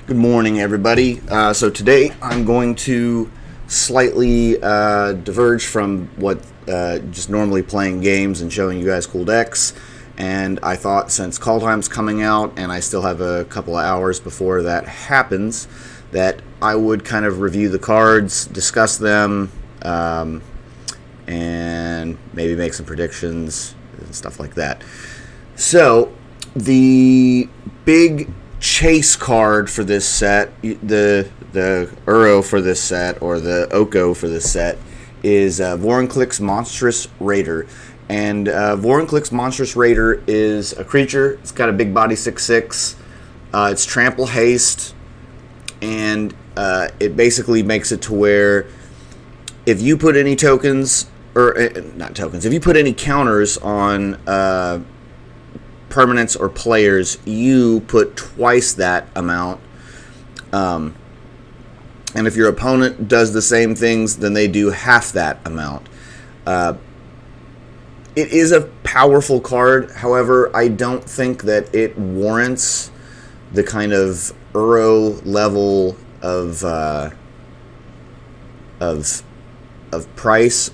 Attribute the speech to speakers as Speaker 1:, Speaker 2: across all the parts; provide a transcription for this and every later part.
Speaker 1: Good morning, everybody. So today I'm going to slightly diverge from what just normally playing games and showing you guys cool decks. And I thought since Kaldheim's coming out and I still have a couple of hours before that happens, that I would kind of review the cards, discuss them, and maybe make some predictions and stuff like that. So the big chase card for this set, the Uro for this set, or the Oko for this set, is Vornclicks Monstrous Raider. And Vornclicks Monstrous Raider is a creature. It's got a big body, 6/6. It's trample haste, and it basically makes it to where if you put any tokens, or not tokens, if you put any counters on permanents or players, you put twice that amount. And if your opponent does the same things, then they do half that amount. It is a powerful card. However, I don't think that it warrants the kind of Uro level of price.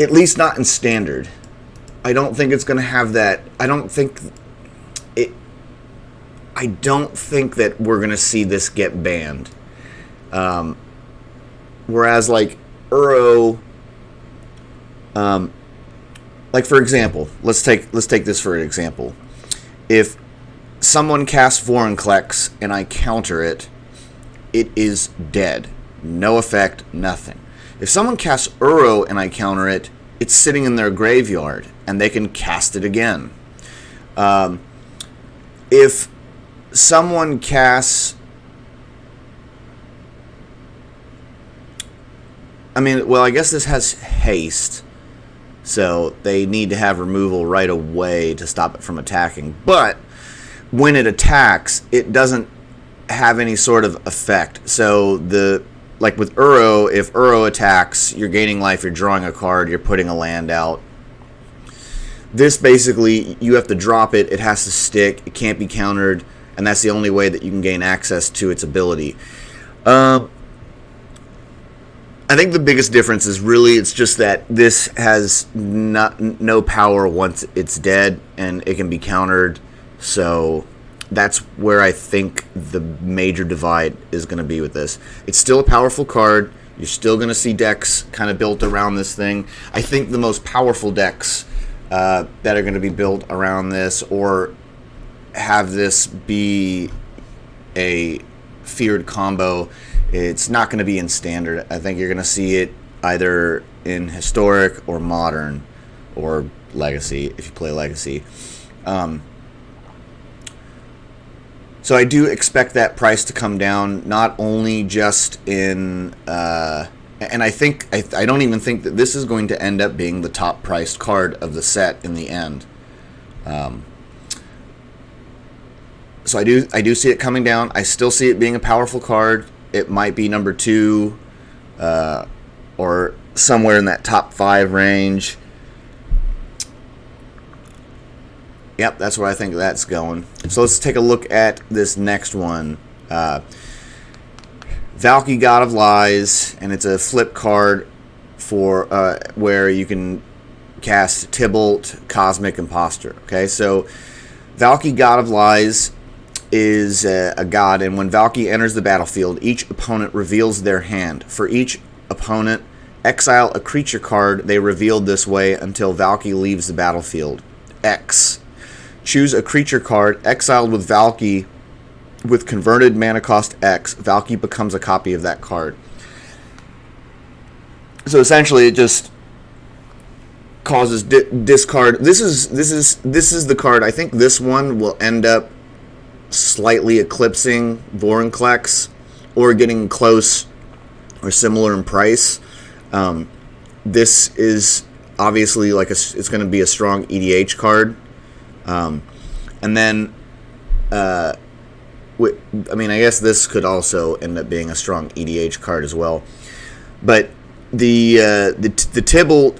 Speaker 1: At least not in standard. I don't think it's going to have that. I don't think that we're going to see this get banned. Whereas like Uro, like for example, let's take this for an example. If someone casts Vornclicks and I counter it, it is dead. No effect, nothing. If someone casts Uro and I counter it, it's sitting in their graveyard, and they can cast it again. If someone casts... I guess this has haste, so they need to have removal right away to stop it from attacking. But when it attacks, it doesn't have any sort of effect. So like with Uro, if Uro attacks, you're gaining life, you're drawing a card, you're putting a land out. This basically, you have to drop it, it has to stick, it can't be countered, and that's the only way that you can gain access to its ability. I think the biggest difference is really, it's just that this has no power once it's dead, and it can be countered, so that's where I think the major divide is going to be with this. It's still a powerful card. You're still going to see decks kind of built around this thing. I think the most powerful decks that are going to be built around this, or have this be a feared combo, it's not going to be in standard. I think you're going to see it either in historic or modern or legacy, if you play legacy. So I do expect that price to come down, not only just in, and I don't even think that this is going to end up being the top priced card of the set in the end. So I do see it coming down. I still see it being a powerful card. It might be number 2, or somewhere in that top 5 range. Yep, that's where I think that's going. So let's take a look at this next one. Valkyrie, God of Lies, and it's a flip card for where you can cast Tibbles, Cosmic Imposter. Okay, so Valkyrie, God of Lies is a god, and when Valkyrie enters the battlefield, each opponent reveals their hand. For each opponent, exile a creature card they revealed this way until Valkyrie leaves the battlefield. X. Choose a creature card exiled with Valkyrie with converted mana cost X. Valkyrie becomes a copy of that card. So essentially, it just causes discard. This is the card. I think this one will end up slightly eclipsing Vornclicks, or getting close or similar in price. This is obviously it's going to be a strong EDH card. And then, I guess this could also end up being a strong EDH card as well. But the Tibble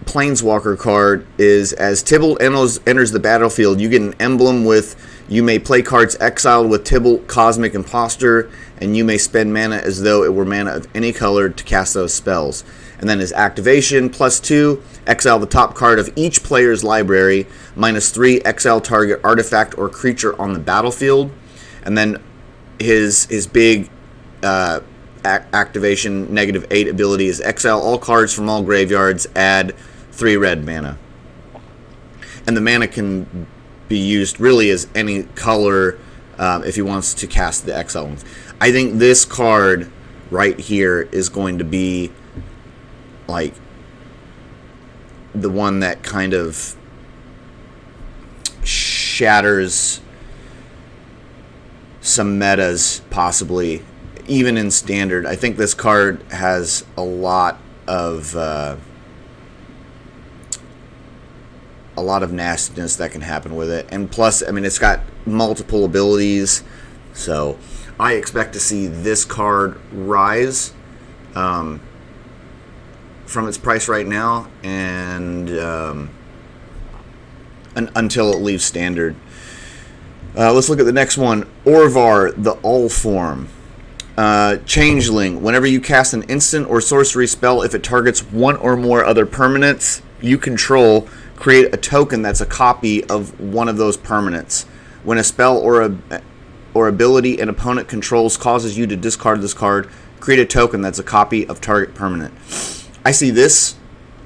Speaker 1: Planeswalker card is, as Tibble enters the battlefield, you get an emblem with You may play cards exiled with Tibble, Cosmic Imposter, and you may spend mana as though it were mana of any color to cast those spells. And then his activation, +2, exile the top card of each player's library, -3, exile target artifact or creature on the battlefield. And then his big activation, -8 ability is exile all cards from all graveyards, add 3 red mana. And the mana can be used really as any color if he wants to cast the exile ones. I think this card right here is going to be like the one that kind of shatters some metas, possibly even in standard. I think this card has a lot of nastiness that can happen with it, and plus, I mean, it's got multiple abilities, so I expect to see this card rise from its price right now, and until it leaves standard. Let's look at the next one. Orvar, the All Form. Changeling. Whenever you cast an instant or sorcery spell, if it targets one or more other permanents you control, create a token that's a copy of one of those permanents. When a spell or ability an opponent controls causes you to discard this card, create a token that's a copy of target permanent. I see this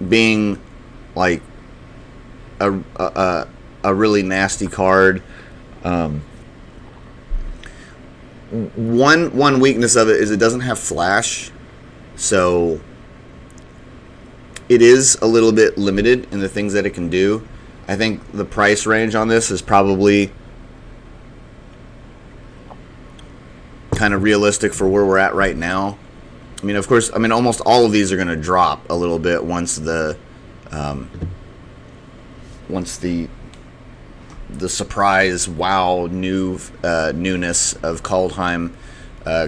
Speaker 1: being like a really nasty card. One weakness of it is it doesn't have flash, so it is a little bit limited in the things that it can do. I think the price range on this is probably kind of realistic for where we're at right now. I mean, of course, I mean, almost all of these are going to drop a little bit once the surprise wow newness of Kaldheim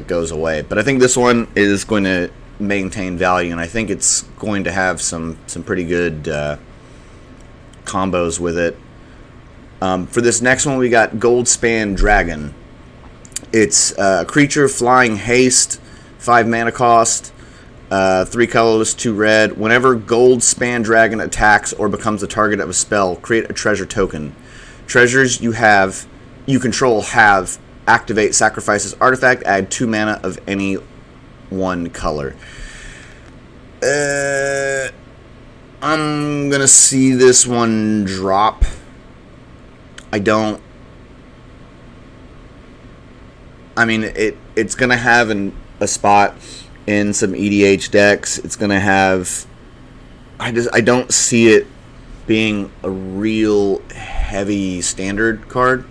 Speaker 1: goes away. But I think this one is going to maintain value, and I think it's going to have some pretty good combos with it. For this next one, we got Goldspan Dragon. It's a creature, flying, haste, 5 mana cost, 3 colorless, 2 red. Whenever Goldspan Dragon attacks or becomes the target of a spell, create a treasure token. Treasures you control have activate, sacrifices artifact, add 2 mana of any one color. I'm gonna see this one drop. I mean, it's gonna have a spot in some EDH decks. It's gonna have. I don't see it being a real heavy standard card.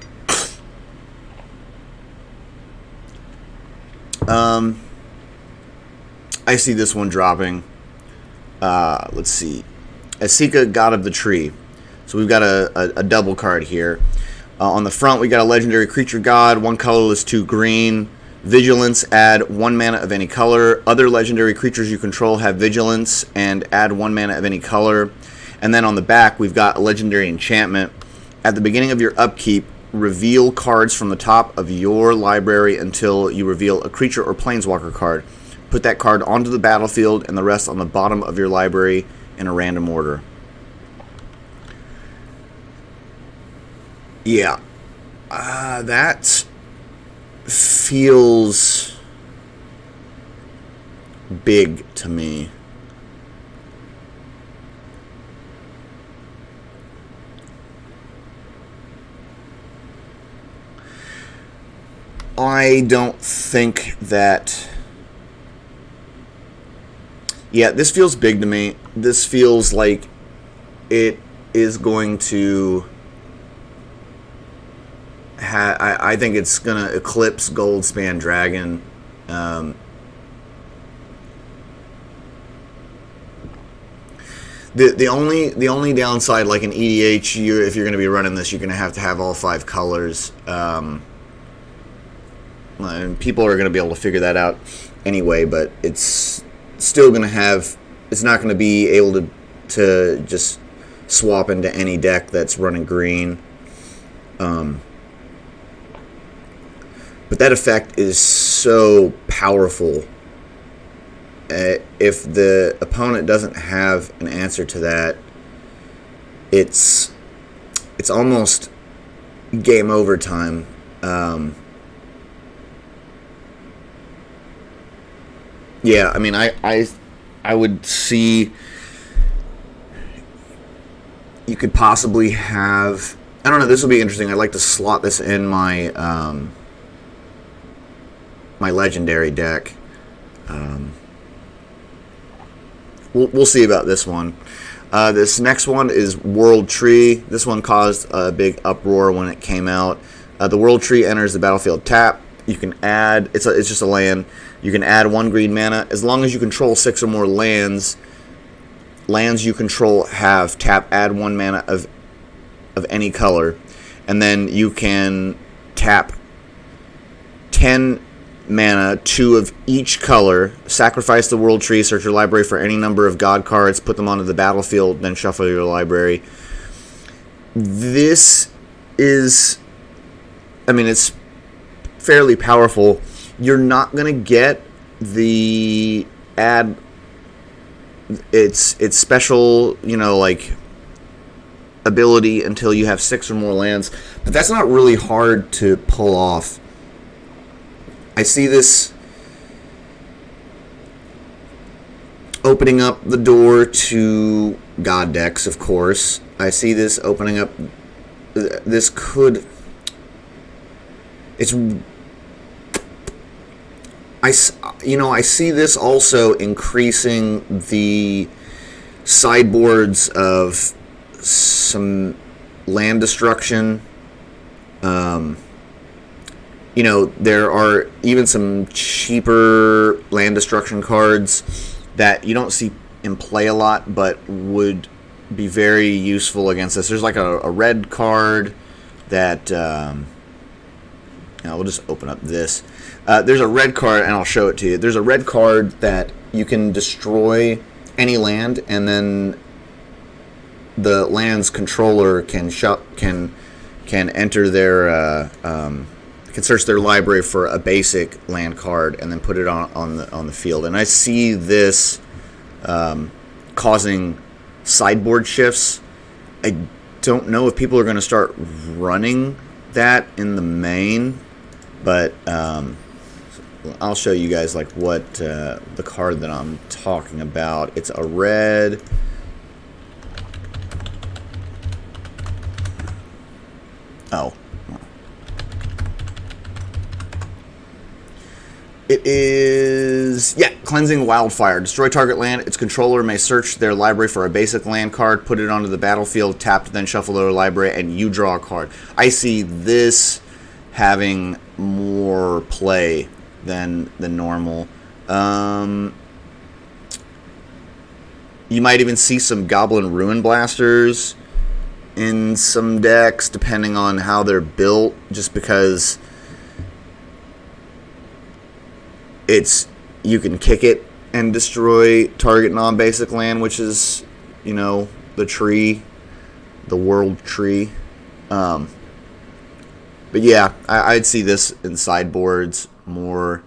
Speaker 1: I see this one dropping. Let's see. Asika, God of the Tree. So we've got a double card here. On the front, we got a legendary creature god, 1 colorless, 2 green. Vigilance, add 1 mana of any color. Other legendary creatures you control have vigilance and add 1 mana of any color. And then on the back, we've got a legendary enchantment. At the beginning of your upkeep, reveal cards from the top of your library until you reveal a creature or planeswalker card. Put that card onto the battlefield and the rest on the bottom of your library in a random order. Yeah. That feels big to me. I don't think that... Yeah, this feels big to me. This feels like it is going to... I think it's going to eclipse Goldspan Dragon. The only downside, like in EDH, if you're going to be running this, you're going to have all 5 colors. And people are going to be able to figure that out anyway, but it's still going to have... It's not going to be able to just swap into any deck that's running green. But that effect is so powerful. If the opponent doesn't have an answer to that, it's almost game over time. Yeah, I mean, I would see you could possibly have. I don't know. This will be interesting. I'd like to slot this in my my legendary deck. We'll see about this one. This next one is World Tree. This one caused a big uproar when it came out. The World Tree enters the battlefield tap. You can add. It's just a land. You can add 1 green mana as long as you control 6 or more lands. Lands you control have tap. Add 1 mana of any color, and then you can tap 10 mana, 2 of each color. Sacrifice the World Tree. Search your library for any number of God cards. Put them onto the battlefield. Then shuffle your library. This is, I mean, it's fairly powerful. You're not gonna get the add. It's special, like ability until you have 6 or more lands, but that's not really hard to pull off. I see this opening up the door to God decks, of course. I see this opening up. This could. It's. I see this also increasing the sideboards of some land destruction. There are even some cheaper land destruction cards that you don't see in play a lot, but would be very useful against this. There's like a red card that. We'll just open up this. There's a red card, and I'll show it to you. There's a red card that you can destroy any land, and then the land's controller can enter their can search their library for a basic land card and then put it on the field. And I see this causing sideboard shifts. I don't know if people are going to start running that in the main, but I'll show you guys like what the card that I'm talking about. It's a red. Oh. It is, Cleansing Wildfire. Destroy target land. Its controller may search their library for a basic land card, put it onto the battlefield, tapped, then shuffle their library, and you draw a card. I see this having more play than normal. You might even see some Goblin Ruin Blasters in some decks, depending on how they're built, just because you can kick it and destroy target non-basic land, which is, the tree, the World Tree. But yeah, I'd see this in sideboards more,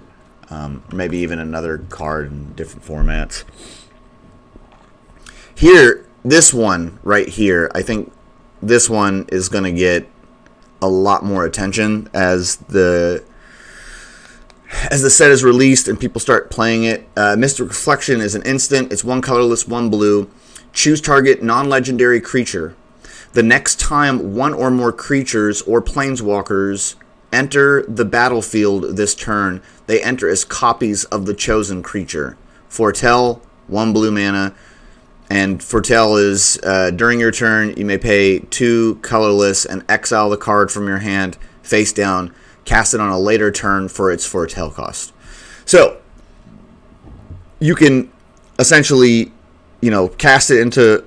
Speaker 1: maybe even another card in different formats. Here, this one right here, I think this one is going to get a lot more attention as the set is released and people start playing it. Mystic Reflection is an instant. It's 1 colorless, 1 blue. Choose target non-legendary creature. The next time 1 or more creatures or planeswalkers enter the battlefield this turn, they enter as copies of the chosen creature. Foretell, 1 blue mana. And Foretell is, during your turn, you may pay 2 colorless and exile the card from your hand face down. Cast it on a later turn for its Foretell cost. So, you can essentially, cast it into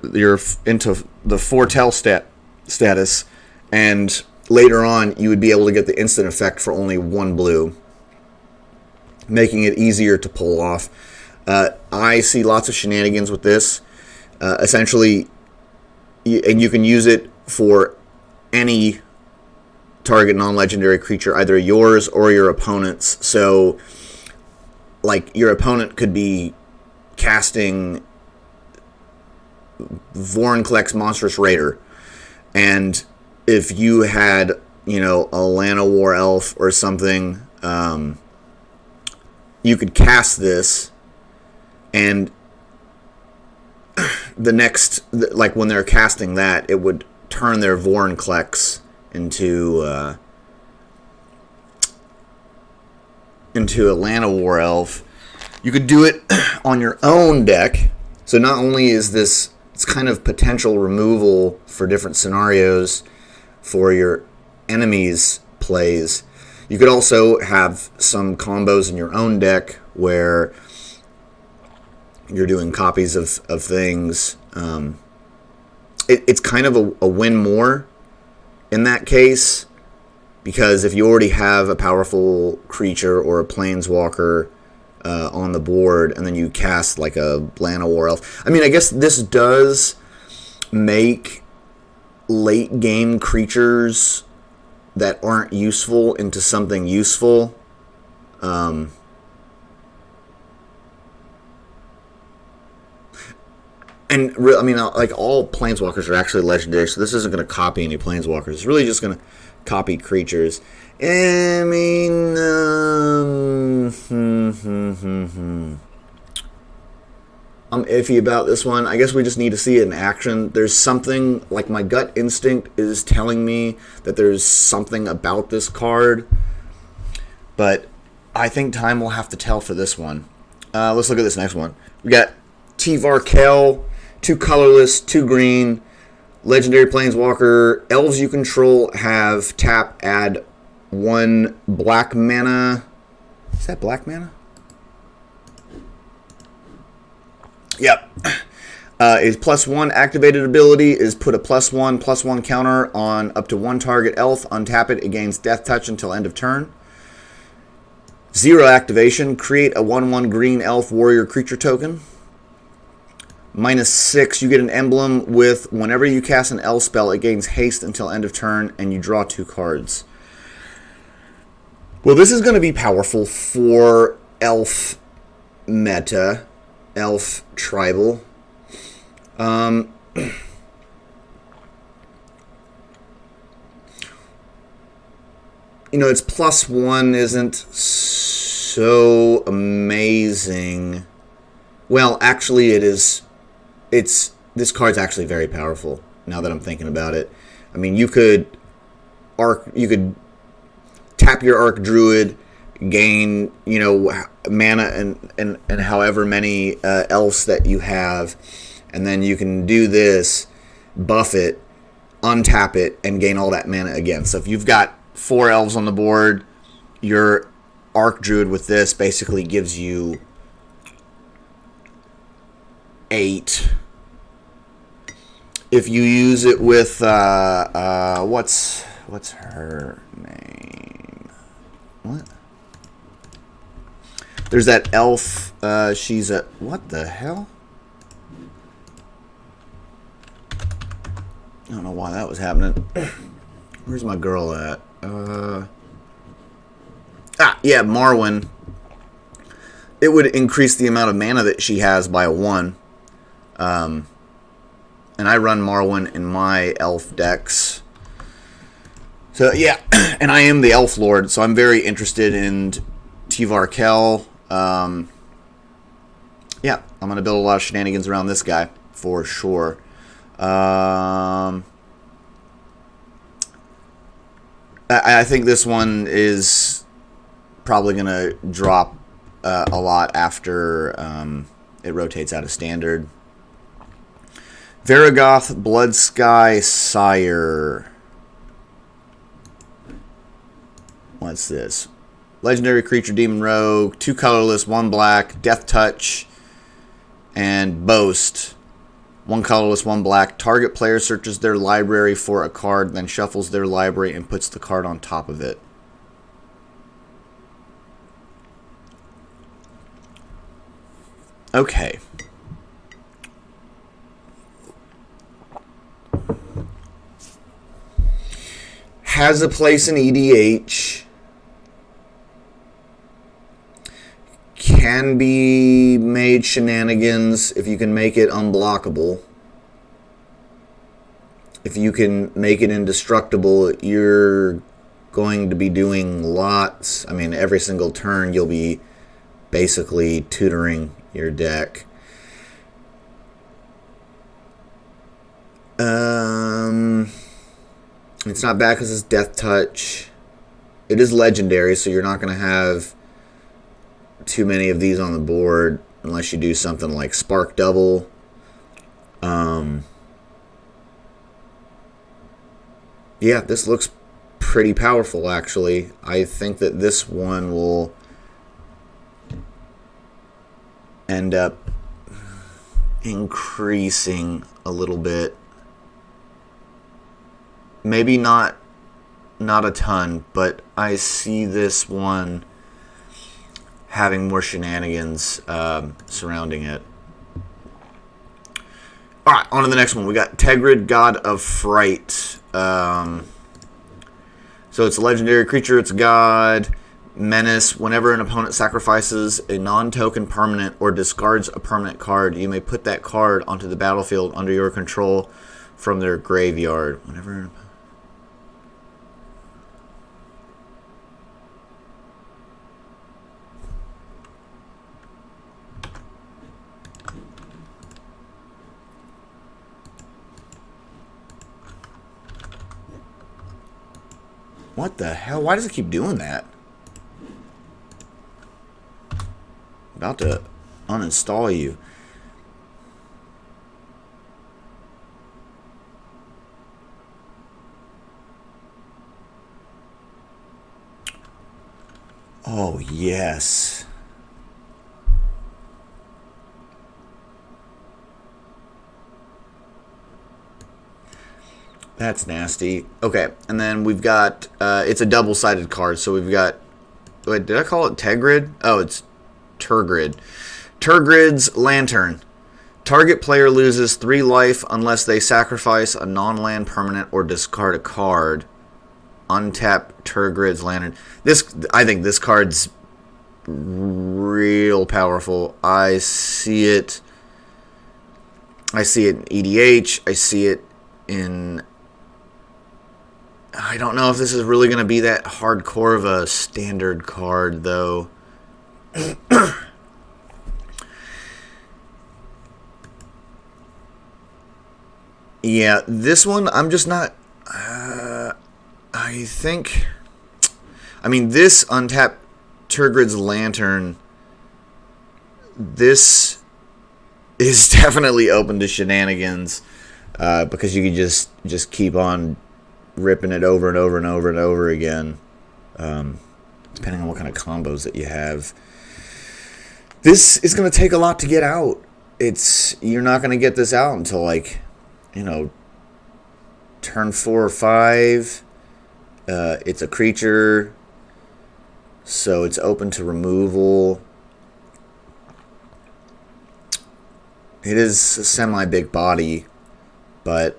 Speaker 1: the Foretell status, and later on you would be able to get the instant effect for only 1 blue, making it easier to pull off. I see lots of shenanigans with this. Essentially, and you can use it for any target non-legendary creature, either yours or your opponent's. So, like, your opponent could be casting Vornclicks Monstrous Raider, and if you had, you know, a Lana War Elf or something, you could cast this, and the next, like when they're casting that, it would turn their Vornclicks into a Lana War Elf. You could do it on your own deck. So not only is this, it's kind of potential removal for different scenarios for your enemies' plays, you could also have some combos in your own deck where you're doing copies of things. It's kind of a win more in that case, because if you already have a powerful creature or a planeswalker on the board, and then you cast like a Lana War Elf. I mean, I guess this does make late game creatures that aren't useful into something useful. And I mean, like, all planeswalkers are actually legendary, so this isn't going to copy any planeswalkers. It's really just going to copy creatures. I mean, I'm iffy about this one. I guess we just need to see it in action. There's something, like, my gut instinct is telling me that there's something about this card, but I think time will have to tell for this one. Let's look at this next one. We got Tivarkell, 2 colorless, 2 green, legendary planeswalker. Elves you control have tap, add 1 black mana. Is that black mana? Yep. Is +1 activated ability is put a +1/+1 counter on up to 1 target elf. Untap it, it gains death touch until end of turn. 0 activation, create a 1/1 green elf warrior creature token. -6, you get an emblem with whenever you cast an elf spell, it gains haste until end of turn, and you draw 2 cards. Well, this is going to be powerful for elf meta, elf tribal. You know, its +1 isn't so amazing. Well, actually, it is. This card's actually very powerful. Now that I'm thinking about it, I mean, you could tap your Arc Druid, gain, you know, mana and however many elves that you have, and then you can do this, buff it, untap it, and gain all that mana again. So if you've got 4 elves on the board, your Arc Druid with this basically gives you 8. If you use it with what's her name? What? There's that elf. She's a, what the hell? I don't know why that was happening. Where's my girl at? Yeah, Marwyn. It would increase the amount of mana that she has by 1. And I run Marwyn in my elf decks. So, yeah, and I am the Elf Lord, so I'm very interested in Tivarkell. Yeah, I'm going to build a lot of shenanigans around this guy, for sure. I think this one is probably going to drop a lot after it rotates out of standard. Varragoth, bloodskysir. What's this? Legendary creature, demon rogue, 2 colorless, 1 black, death touch, and boast. 1 colorless, 1 black. Target player searches their library for a card, then shuffles their library and puts the card on top of it. Okay. has a place in EDH. Can be made shenanigans if you can make it unblockable. If you can make it indestructible, you're going to be doing lots. I mean, every single turn you'll be basically tutoring your deck. It's not bad because it's Death Touch. It is legendary, so you're not going to have too many of these on the board unless you do something like Spark Double. Yeah, this looks pretty powerful, actually. I think that this one will end up increasing a little bit. Maybe not a ton, but I see this one having more shenanigans surrounding it. Alright, on to the next one. We got Tegrid, God of Fright. So it's a legendary creature, it's a god. Menace. Whenever an opponent sacrifices a non-token permanent or discards a permanent card, you may put that card onto the battlefield under your control from their graveyard. Whenever... What the hell? Why does it keep doing that? About to uninstall you. Oh, yes. That's nasty. Okay, and then we've got, it's a double-sided card, so we've got, wait, did I call it Tegrid? Oh, it's Tegrid. Tegrid's Lantern. Target player loses 3 life unless they sacrifice a non-land permanent or discard a card. Untap Tegrid's Lantern. This, I think this card's real powerful. I see it in EDH. I see it in... I don't know if this is really going to be that hardcore of a standard card, though. Yeah, this one, I'm just not... I think... I mean, this untap Tegrid's Lantern, this is definitely open to shenanigans, because you can just keep on ripping it over and over and over and over again, depending on what kind of combos that you have. This is going to take a lot to get out. You're not going to get this out until, like, you know, turn 4 or 5. It's a creature, so it's open to removal. It is a semi-big body, but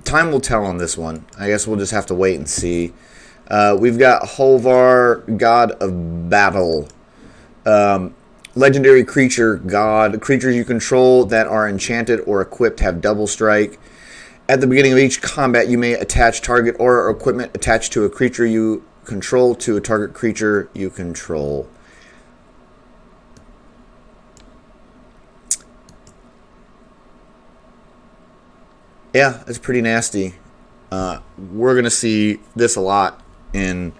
Speaker 1: time will tell on this one. I guess we'll just have to wait and see. We've got Hovar, God of Battle. Legendary creature, god. Creatures you control that are enchanted or equipped have double strike. At the beginning of each combat, you may attach target or equipment attached to a creature you control to a target creature you control. Yeah, it's pretty nasty. We're going to see this a lot in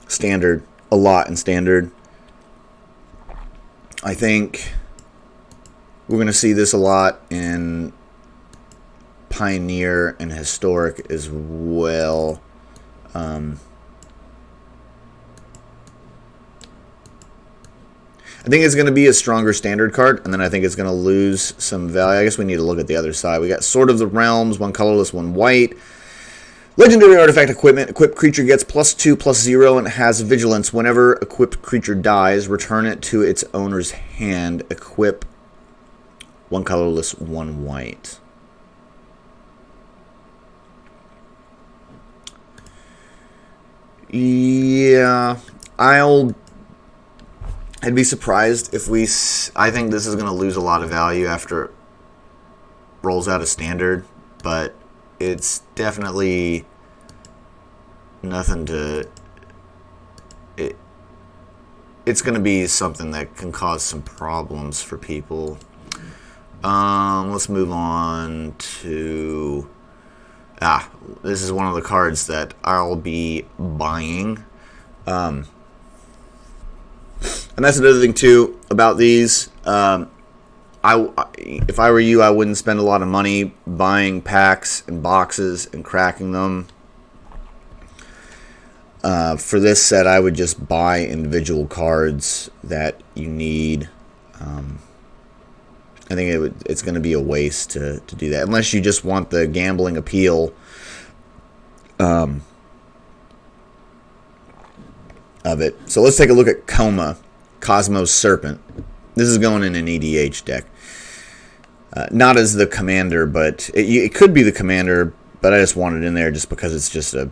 Speaker 1: Standard. A lot in Standard. I think we're going to see this a lot in Pioneer and Historic as well. I think it's going to be a stronger Standard card, and then I think it's going to lose some value. I guess we need to look at the other side. We got Sword of the Realms, 1 colorless, 1 white. Legendary artifact equipment. Equipped creature gets +2/+0 and has vigilance. Whenever equipped creature dies, return it to its owner's hand. Equip 1 colorless, 1 white. Yeah, I'd be surprised if I think this is going to lose a lot of value after it rolls out of standard, but it's definitely nothing to... It's going to be something that can cause some problems for people. Let's move on to... this is one of the cards that I'll be buying. And that's another thing, too, about these. If I were you, I wouldn't spend a lot of money buying packs and boxes and cracking them. For this set, I would just buy individual cards that you need. I think it's going to be a waste to do that, unless you just want the gambling appeal of it. So let's take a look at Coma, Cosmos Serpent. This is going in an EDH deck. Not as the commander, but it could be the commander, but I just want it in there just because it's just a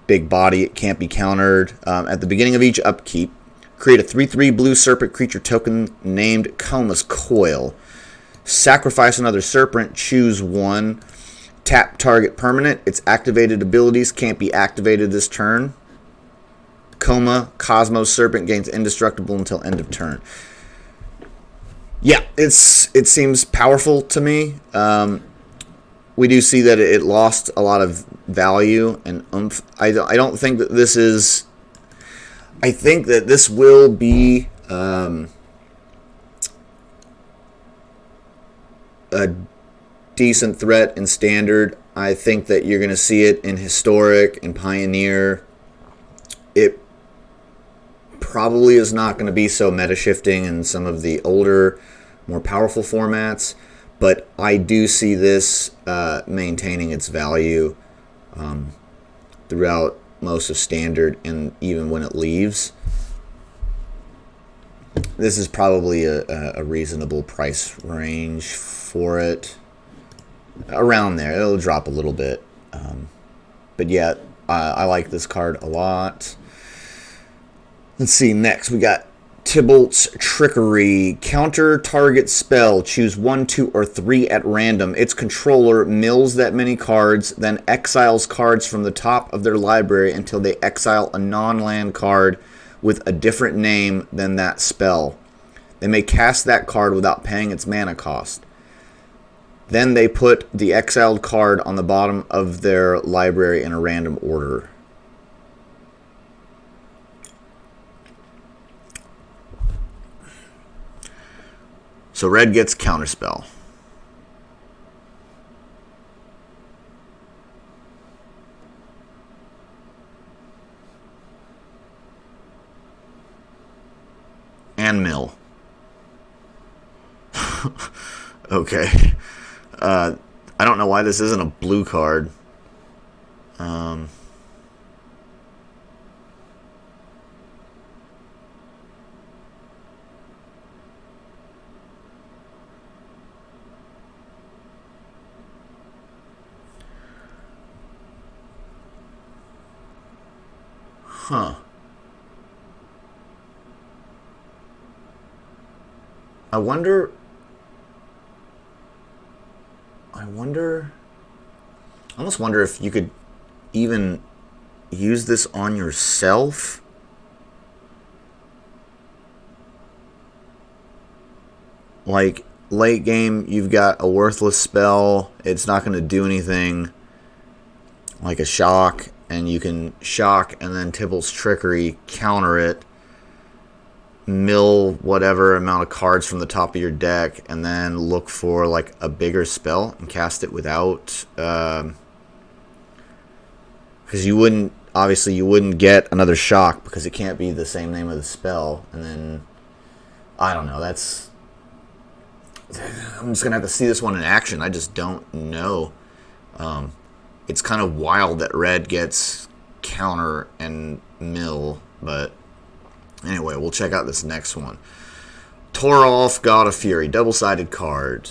Speaker 1: big body. It can't be countered. At the beginning of each upkeep, create a 3/3 blue serpent creature token named Coma's Coil. Sacrifice another serpent, choose one. Tap target permanent. Its activated abilities can't be activated this turn. Coma, Cosmos Serpent gains indestructible until end of turn. Yeah, it seems powerful to me. We do see that it lost a lot of value and oomph. I don't think that this is... I think that this will be a decent threat in Standard. I think that you're going to see it in Historic and Pioneer. It probably is not going to be so meta-shifting in some of the older, more powerful formats, but I do see this maintaining its value throughout most of Standard, and even when it leaves. This is probably a reasonable price range for it. Around there. It'll drop a little bit. But yeah, I like this card a lot. Let's see, next we got Tibbles, Trickery. Counter target spell. Choose 1, 2, or 3 at random. Its controller mills that many cards, then exiles cards from the top of their library until they exile a non-land card with a different name than that spell. They may cast that card without paying its mana cost. Then they put the exiled card on the bottom of their library in a random order. So red gets counterspell. And mill. Okay. I don't know why this isn't a blue card. Huh. I wonder... I almost wonder if you could even use this on yourself. Like, late game, you've got a worthless spell. It's not going to do anything, like a shock, and you can shock and then Tibbles Trickery, counter it, mill whatever amount of cards from the top of your deck, and then look for like a bigger spell and cast it without, because you wouldn't get another shock because it can't be the same name of the spell. And then I don't know, I'm just gonna have to see this one in action. I just don't know. It's kind of wild that red gets counter and mill, but anyway, we'll check out this next one. Torolf, God of Fury, double-sided card.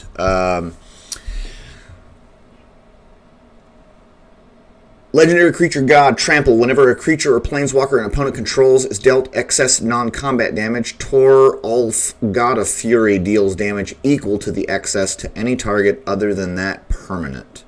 Speaker 1: Legendary creature god, trample. Whenever a creature or planeswalker an opponent controls is dealt excess non-combat damage, Toralf, god of fury, deals damage equal to the excess to any target other than that permanent.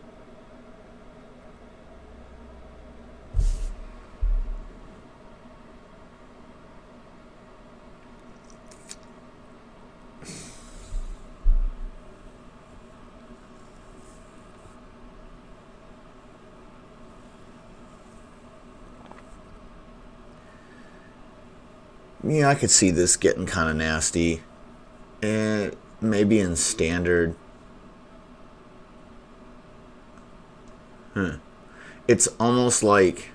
Speaker 1: Yeah, I could see this getting kind of nasty. Maybe in standard. It's almost like...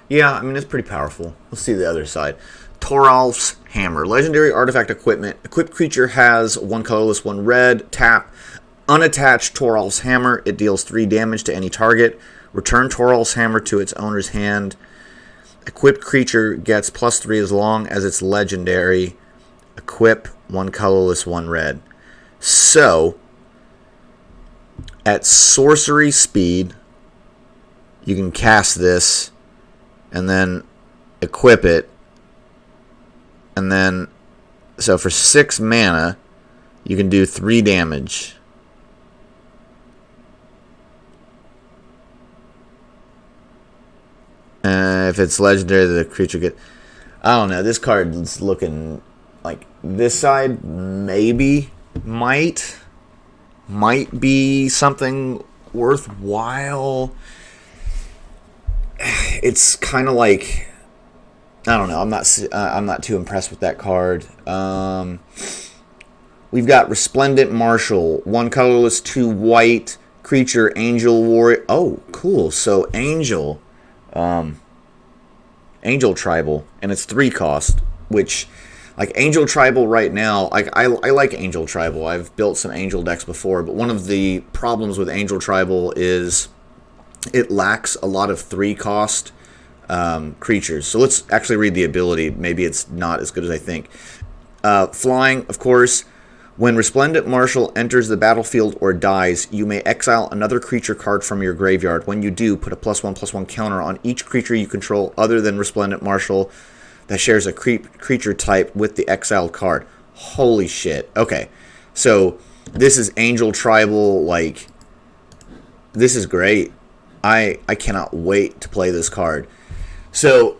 Speaker 1: Yeah, I mean, it's pretty powerful. Let's see the other side. Toralf's Hammer. Legendary artifact equipment. Equipped creature has 1 colorless, 1 red. Tap. Unattached Toralf's Hammer. It deals 3 damage to any target. Return Toralf's Hammer to its owner's hand. Equipped creature gets +3 as long as it's legendary. Equip 1 colorless, 1 red. So, at sorcery speed, you can cast this and then equip it. And then, so for 6 mana, you can do 3 damage. If it's legendary, the creature get... I don't know. This card is looking like this side maybe might be something worthwhile. It's kind of like, I don't know. I'm not too impressed with that card. We've got Resplendent Marshal, 1 colorless, 2 white creature, Angel Warrior. Oh, cool. So Angel. Angel Tribal, and it's 3 cost, which, like, Angel Tribal right now, like, I like Angel Tribal. I've built some Angel decks before, but one of the problems with Angel Tribal is it lacks a lot of 3 cost creatures. So let's actually read the ability. Maybe it's not as good as I think. Flying, of course. When Resplendent Marshal enters the battlefield or dies, you may exile another creature card from your graveyard. When you do, put a +1/+1 counter on each creature you control other than Resplendent Marshal that shares a creature type with the exiled card. Holy shit. Okay, so this is Angel Tribal. Like, this is great. I cannot wait to play this card. So,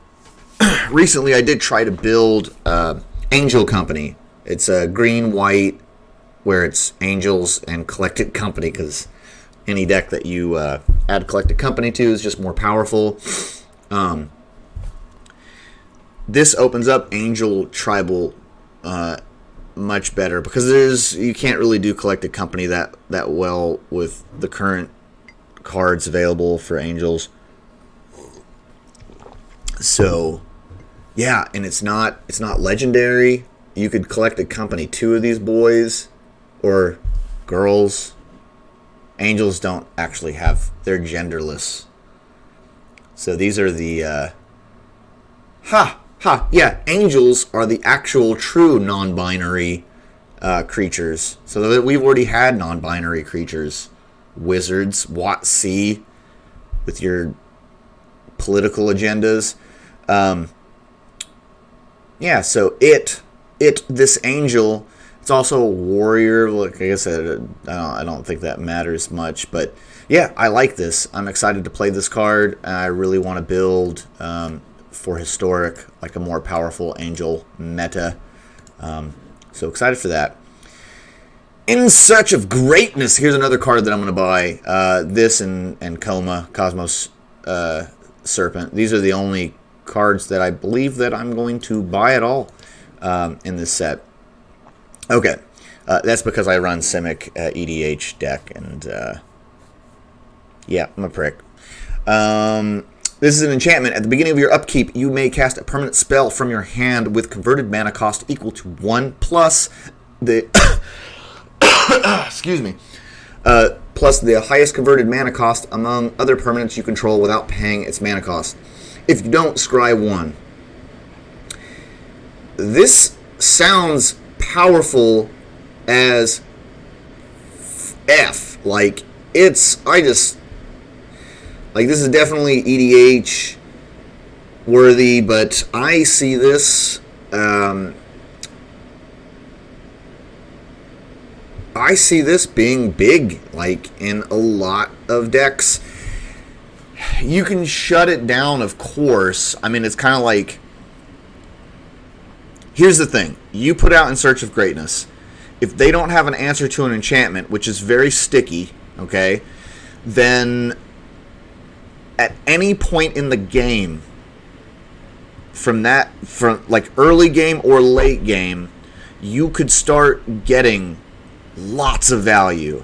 Speaker 1: recently I did try to build Angel Company. It's a green-white, where it's angels and collected company, because any deck that you add collected company to is just more powerful. This opens up Angel Tribal much better, because you can't really do collected company that well with the current cards available for angels. So yeah, and it's not legendary. You could collect a company 2 of these boys or girls. Angels don't actually have, they're genderless. So these are the yeah, angels are the actual true non-binary creatures. So that we've already had non-binary creatures. Wizards, WotC, with your political agendas. Yeah, so this angel, it's also a warrior. Like I said, I don't think that matters much, but yeah, I like this. I'm excited to play this card. I really want to build for historic, like a more powerful angel meta. So excited for that. In Search of Greatness, here's another card that I'm going to buy. This and Coma, Cosmos Serpent. These are the only cards that I believe that I'm going to buy at all in this set. Okay, that's because I run Simic EDH deck, and yeah, I'm a prick. This is an enchantment. At the beginning of your upkeep, you may cast a permanent spell from your hand with converted mana cost equal to 1 plus the excuse me, plus the highest converted mana cost among other permanents you control without paying its mana cost. If you don't, scry 1. This sounds powerful as F. Like, Like, this is definitely EDH worthy, but I see this. I see this being big, like, in a lot of decks. You can shut it down, of course. I mean, it's kind of like... Here's the thing. You put out In Search of Greatness. If they don't have an answer to an enchantment, which is very sticky, okay, then at any point in the game, from like early game or late game, you could start getting lots of value.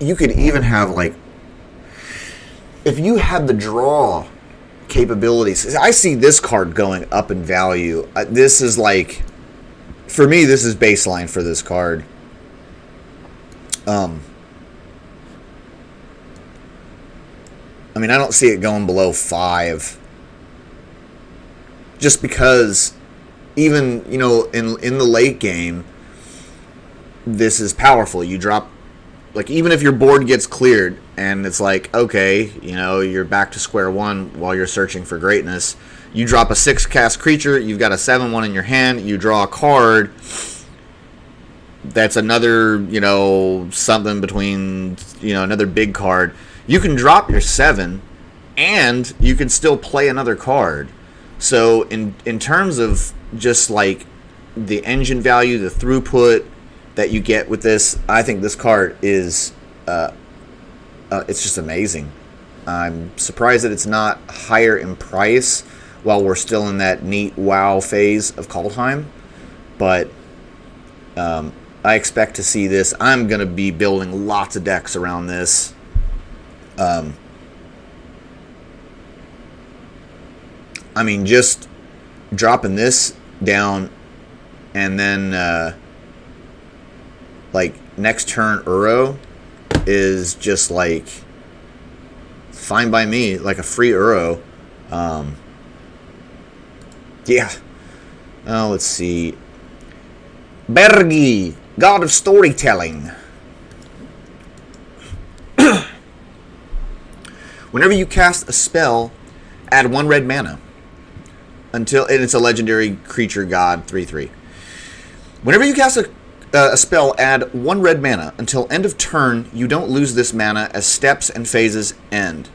Speaker 1: You could even have, like, if you had the draw capabilities. I see this card going up in value. This is like, for me, this is baseline for this card. I mean, I don't see it going below 5. Just because even, you know, in the late game, this is powerful. You drop, like, even if your board gets cleared and it's like, okay, you know, you're back to square one while you're searching for greatness, you drop a 6-cast creature, you've got a 7/1 in your hand, you draw a card. That's another, you know, something between, you know, another big card. You can drop your 7 and you can still play another card. So in terms of just like the engine value, the throughput that you get with this, I think this card is it's just amazing. I'm surprised that it's not higher in price while we're still in that neat WoW phase of Kaldheim. But I expect to see this. I'm going to be building lots of decks around this. I mean, just dropping this down and then like next turn Uro is just like fine by me, like a free Uro. Yeah. Oh, let's see. Bergi, God of Storytelling. Whenever you cast a spell, add 1 red mana. And it's a legendary creature god 3/3. Whenever you cast a spell, add 1 red mana. Until end of turn, you don't lose this mana as steps and phases end.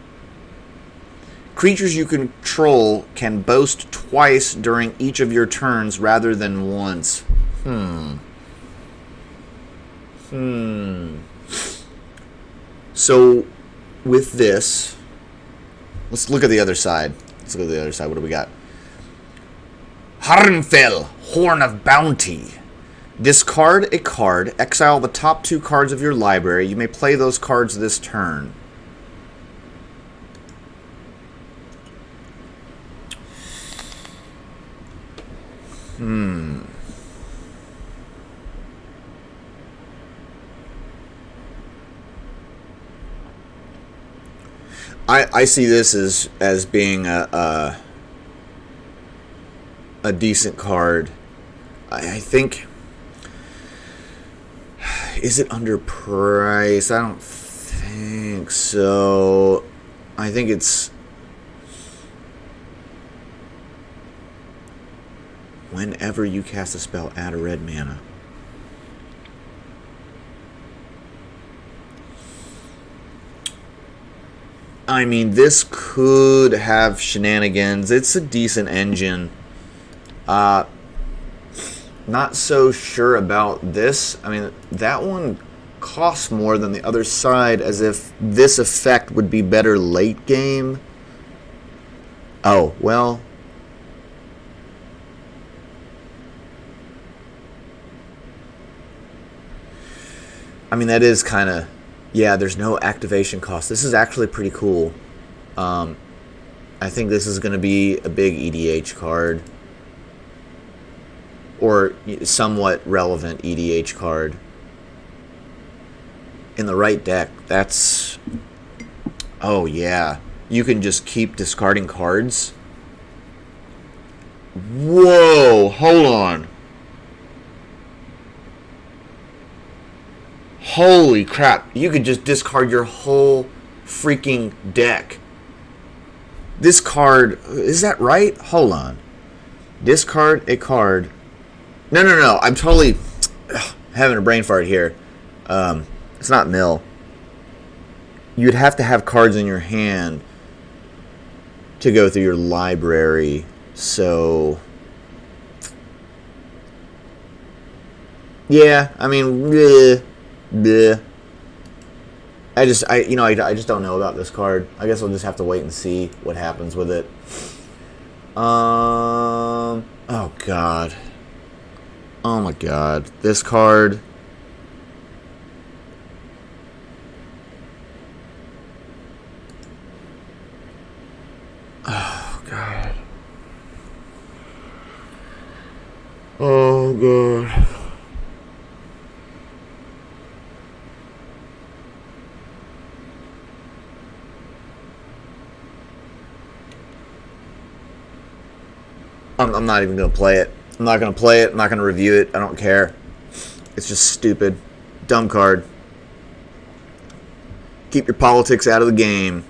Speaker 1: Creatures you control can boast twice during each of your turns rather than once. So, with this, let's look at the other side. What do we got? Harnfell, Horn of Bounty. Discard a card, exile the top 2 cards of your library. You may play those cards this turn. I see this as being a decent card. I think... Is it underpriced? I don't think so. I think it's... Whenever you cast a spell, add a red mana. I mean, this could have shenanigans. It's a decent engine. Not so sure about this. I mean, that one costs more than the other side, as if this effect would be better late game. Oh, well. I mean, that is kind of... Yeah, there's no activation cost. This is actually pretty cool. I think this is going to be a big EDH card. Or somewhat relevant EDH card. In the right deck, that's... Oh, yeah. You can just keep discarding cards. Whoa, hold on. Holy crap. You could just discard your whole freaking deck. This card, is that right? Hold on. Discard a card. No. I'm totally having a brain fart here. It's not mill. You'd have to have cards in your hand to go through your library. So, yeah, I mean, bleh. I just don't know about this card. I guess I'll just have to wait and see what happens with it. Oh god. Oh my god. This card. Oh god. Oh god. I'm not even going to play it. I'm not going to play it. I'm not going to review it. I don't care. It's just stupid. Dumb card. Keep your politics out of the game.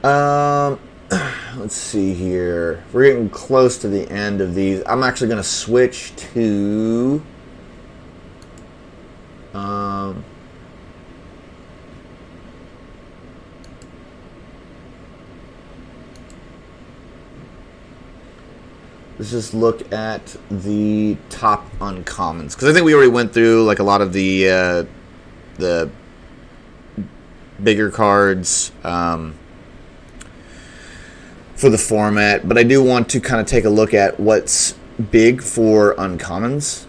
Speaker 1: Let's see here. We're getting close to the end of these. I'm actually going to switch to... let's just look at the top uncommons, because I think we already went through like a lot of the bigger cards for the format, but I do want to kind of take a look at what's big for uncommons.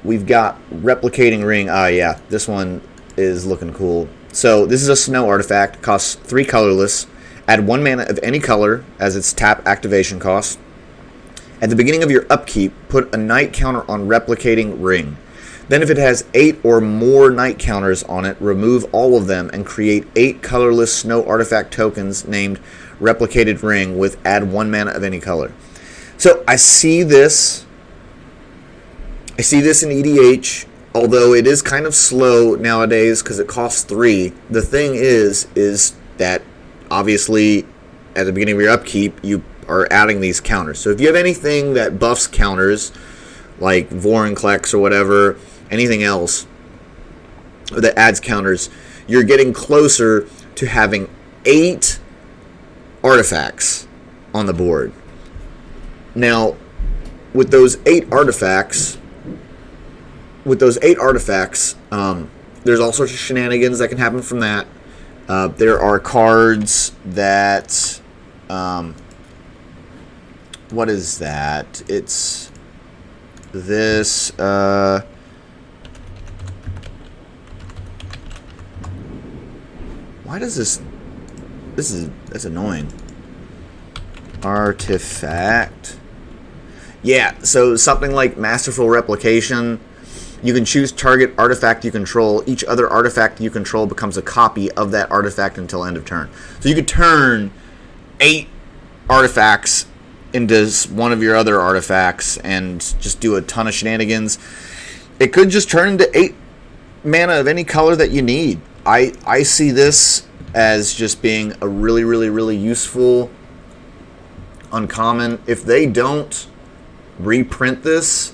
Speaker 1: We've got replicating ring. Yeah, this one is looking cool. So this is a snow artifact, costs 3 colorless, add 1 mana of any color as its tap activation cost. At the beginning of your upkeep, put a night counter on replicating ring. Then if it has 8 or more night counters on it, remove all of them and create 8 colorless snow artifact tokens named replicated ring with add 1 mana of any color. So I see this in EDH, although it is kind of slow nowadays because it costs 3. The thing is that obviously at the beginning of your upkeep, you are adding these counters. So if you have anything that buffs counters, like Vornclicks or whatever, anything else that adds counters, you're getting closer to having 8 artifacts on the board. Now, with those 8 artifacts, there's all sorts of shenanigans that can happen from that. There are cards that... what is that? It's this... why does this... That's annoying. Artifact. Yeah, so something like Masterful Replication. You can choose target artifact you control. Each other artifact you control becomes a copy of that artifact until end of turn. So you could turn 8 artifacts into one of your other artifacts and just do a ton of shenanigans. It could just turn into 8 mana of any color that you need. I see this as just being a really, really, really useful uncommon. If they don't reprint this,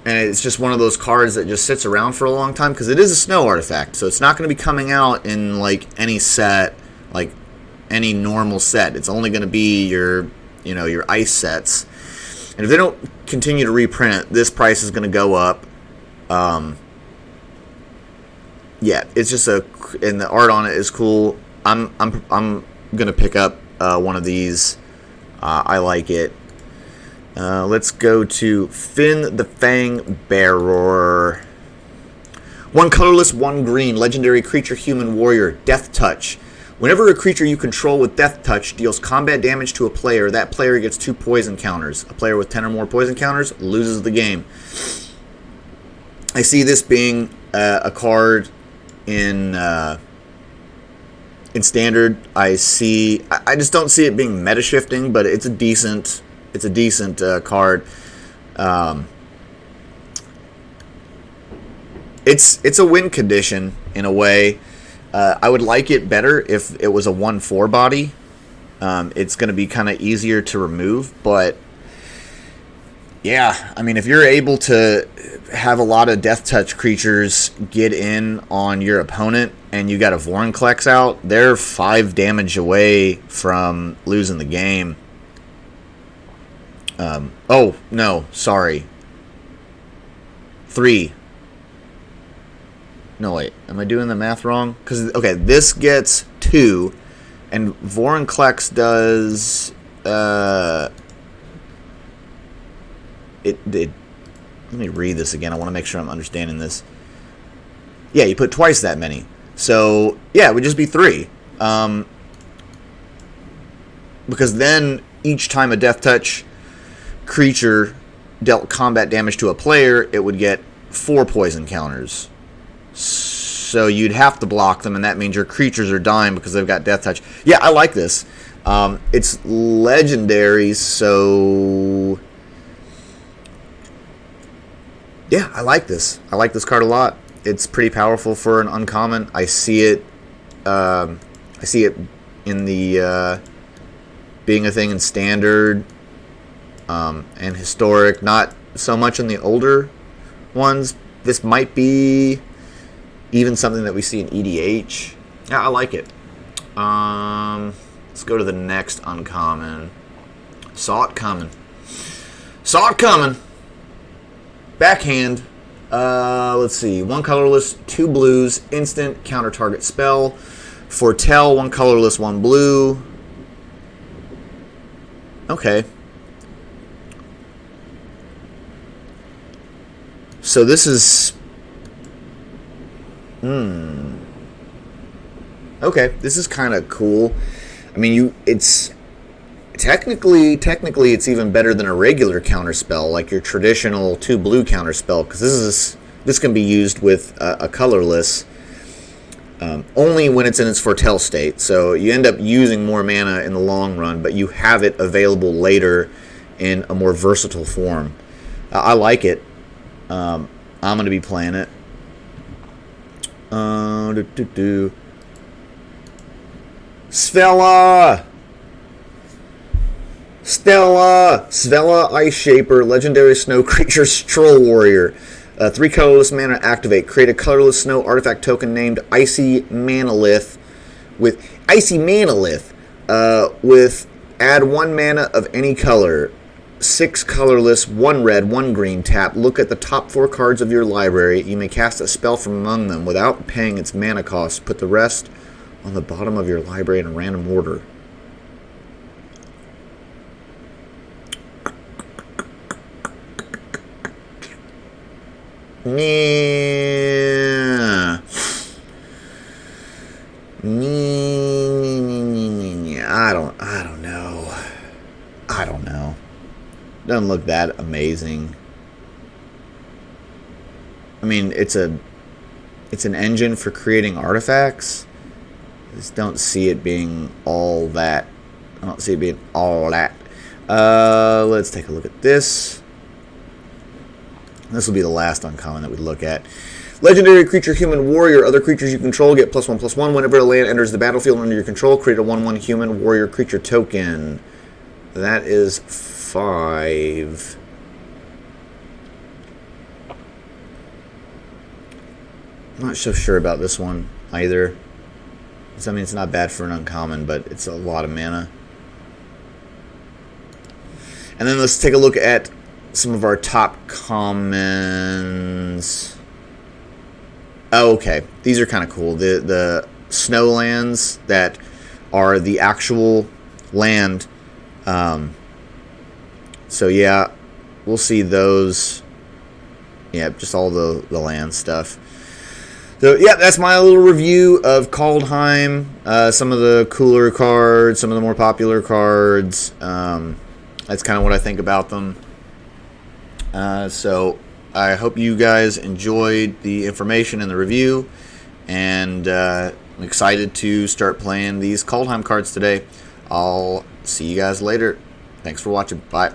Speaker 1: and it's just one of those cards that just sits around for a long time, because it is a snow artifact, so it's not going to be coming out in like any set, like any normal set. It's only going to be your ice sets. And if they don't continue to reprint, this price is going to go up. Yeah, it's just and the art on it is cool. I'm going to pick up one of these. I like it. Let's go to Finn the Fangbearer. 1 colorless, 1 green, legendary creature, human warrior, Death Touch. Whenever a creature you control with Death Touch deals combat damage to a player, that player gets 2 poison counters. A player with 10 or more poison counters loses the game. I see this being a card in Standard. I just don't see it being meta shifting, but it's a decent card. it's a win condition in a way. I would like it better if it was a 1/4 body. It's going to be kind of easier to remove, but yeah, I mean, if you're able to have a lot of death touch creatures get in on your opponent and you got a Vornclicks out, they're 5 damage away from losing the game. Oh, no, sorry. 3. No, wait, am I doing the math wrong? Because, okay, this gets 2, and Vornclicks does, let me read this again. I want to make sure I'm understanding this. Yeah, you put twice that many. So, yeah, it would just be 3. Because then, each time a death touch creature dealt combat damage to a player, it would get 4 poison counters. So you'd have to block them, and that means your creatures are dying because they've got death touch. Yeah, I like this. It's legendary, so yeah, I like this. I like this card a lot. It's pretty powerful for an uncommon. I see it. I see it in the being a thing in standard and historic. Not so much in the older ones. This might be even something that we see in EDH. Yeah, I like it. Let's go to the next uncommon. Saw it coming. Saw it coming. Backhand. Let's see. 1 colorless, 2 blues. Instant counter target spell. Foretell. 1 colorless, 1 blue. Okay. So this is. Okay, this is kind of cool. I mean, it's technically it's even better than a regular counter spell, like your traditional 2 blue counter spell, because this can be used with a colorless only when it's in its foretell state. So you end up using more mana in the long run, but you have it available later in a more versatile form. I like it. I'm going to be playing it. Svella! Svella Ice Shaper, legendary snow creature, Troll Warrior. 3 colorless mana, activate. Create a colorless snow artifact token named Icy Manalith with add 1 mana of any color. 6 colorless, 1 red, 1 green. Tap. Look at the top 4 cards of your library. You may cast a spell from among them without paying its mana cost. Put the rest on the bottom of your library in a random order. Yeah. I don't know. Doesn't look that amazing. I mean, it's an engine for creating artifacts. I just don't see it being all that. I don't see it being all that. Let's take a look at this. This will be the last uncommon that we look at. Legendary creature, human warrior. Other creatures you control get +1/+1. Whenever a land enters the battlefield under your control, create a 1/1 human warrior creature token. That is 5. I'm not so sure about this one either. I mean, it's not bad for an uncommon, but it's a lot of mana. And then let's take a look at some of our top commons. Oh, okay. These are kind of cool. The snowlands that are the actual land. So yeah, we'll see those. Yeah, just all the land stuff. So yeah, that's my little review of Kaldheim. Some of the cooler cards, some of the more popular cards. That's kind of what I think about them. So I hope you guys enjoyed the information and the review, and I'm excited to start playing these Kaldheim cards today. I'll see you guys later. Thanks for watching. Bye.